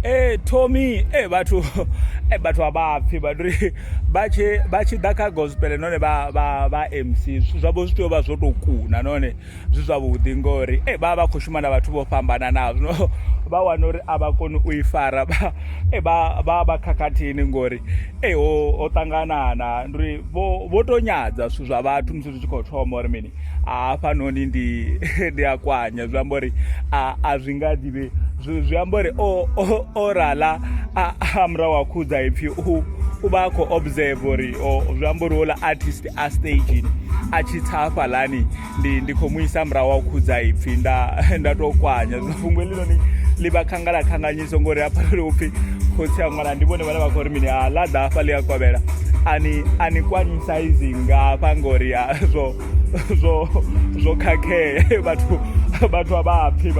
Tommy batho abaphi batri bachi daka gospel none ba MC zwabo zwi tea vha zwo to kuna none zwi zwavhuḓi ngori vha khou shuma na vhathu vho fhambana navho vha wana uri a vha koni u ifara vha khakhathini ngori ho ṱanganana nduri vho to nyadza zwithu zwa vhathu musi zwi tshi khou thoma uri mini hafhanoni ndi a kwanya zwi amba uri a zwi nga ḓivhe zwi amba uri o rala a murahu ha khudza ipfhi u vha a khou observe uri zwi amba uri hola artist a stagini a tshi tsa hafhaḽani ndi khou mu isa murahu ha u khudza ipfhi nda to kwanya fhungo heḽinoni ḽi vha khanganyisa ngori hafha upfhi khotsi ya ṅwana ndi vhone vhane vha khou ri mini ḽa ḓa hafha ḽi a kovhela ani kwanyisaizi ngafha ngori zwo khakhea vhathu abaphi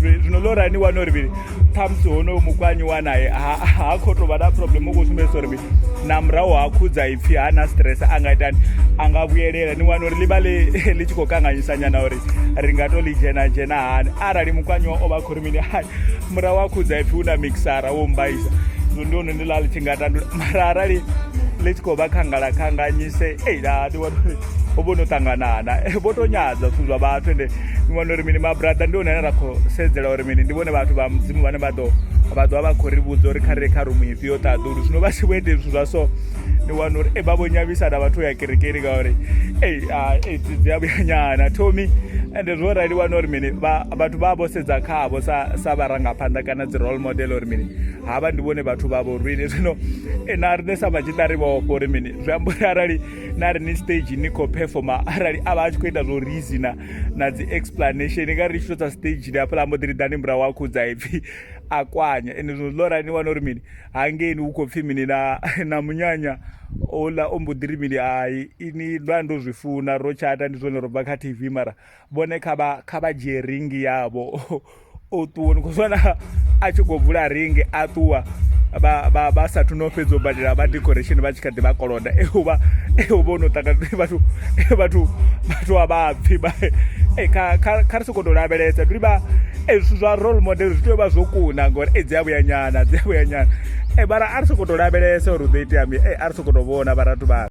zwino ḽo rani wana uri mini ṱhamusi hono mukwanyi wa naye ha khou tou vha na problem u khou sumbedzisa uri mini na murahu ha khudza ipfhi ha na stress a nga itani a nga vhuyelela ni wana uri ḽi vha ḽi tshi khou kanganyisa nyana uri ri nga to ḽi dzhena hani arali mukwanyi o vha khou ri mini hai murahu ha khudza ipfhi hu na mixara wo mbaisa ndi hone ndi ḽa ḽi tshi nga tandula mara arali ḽi tshi khou vha khanganyise ndi wana uri ho vho no ṱanganana vho to nyadza zwithu zwa vhathu ende ni wana uri mini mabrada ndi hone ane ra khou sedzela uri mini ndi vhone vhathu vha mudzimu vhane vha ḓo vha khou ri vhudza uri kha re kha rumu ifhio ṱaḓulu zwino vha si vho ite zwithu zwa so ni wana uri vha vho nyavisana vhathu ya kerekeni ngauri dzi a vhuya nyana Tommy ende zwo rali wana uri mini vhathu vha vho sedza khavho sa vharangaphanḓa kana dzi role model uri mini havha ndi vhone vhathu vha vho rwini zwino na riṋe sa matshiṱari vhofho uri mini zwi amba uri arali na ri ni stage ni khou performa arali a vha a tshi khou ita zwo reason na dzi explanation nga ri tshi to tsa stage ni hafhaḽa mbo ḓi ri ḓani murahu ha khudza ipfhi a kwanya ende zwino ḽo rali ni wana uri mini hangeni hu khou pfhi mini na munyanya ola o mbo ḓi ri mini hai ini ndo ndo zwi funa ro chata ndi zwone ro bva kha TV mara vhone kha vha dzhie ringi yavho o ṱuwa ni khou zwana a tshi khou vula ringi a ṱuwa vha sathu no fhedza u badela vha decoration vha tshi kha ḓi vha koloda vho no ṱangana vhathu a vhapfi kha ri sokou tou lavhelesa ndi vha zwithu zwa role model zwi tea u vha zwo kuna ngori dzi a vhuya nyana mara a ri sokou tou lavhelesa uri u ḓo itea a ri sokou tou vhona vharathu vha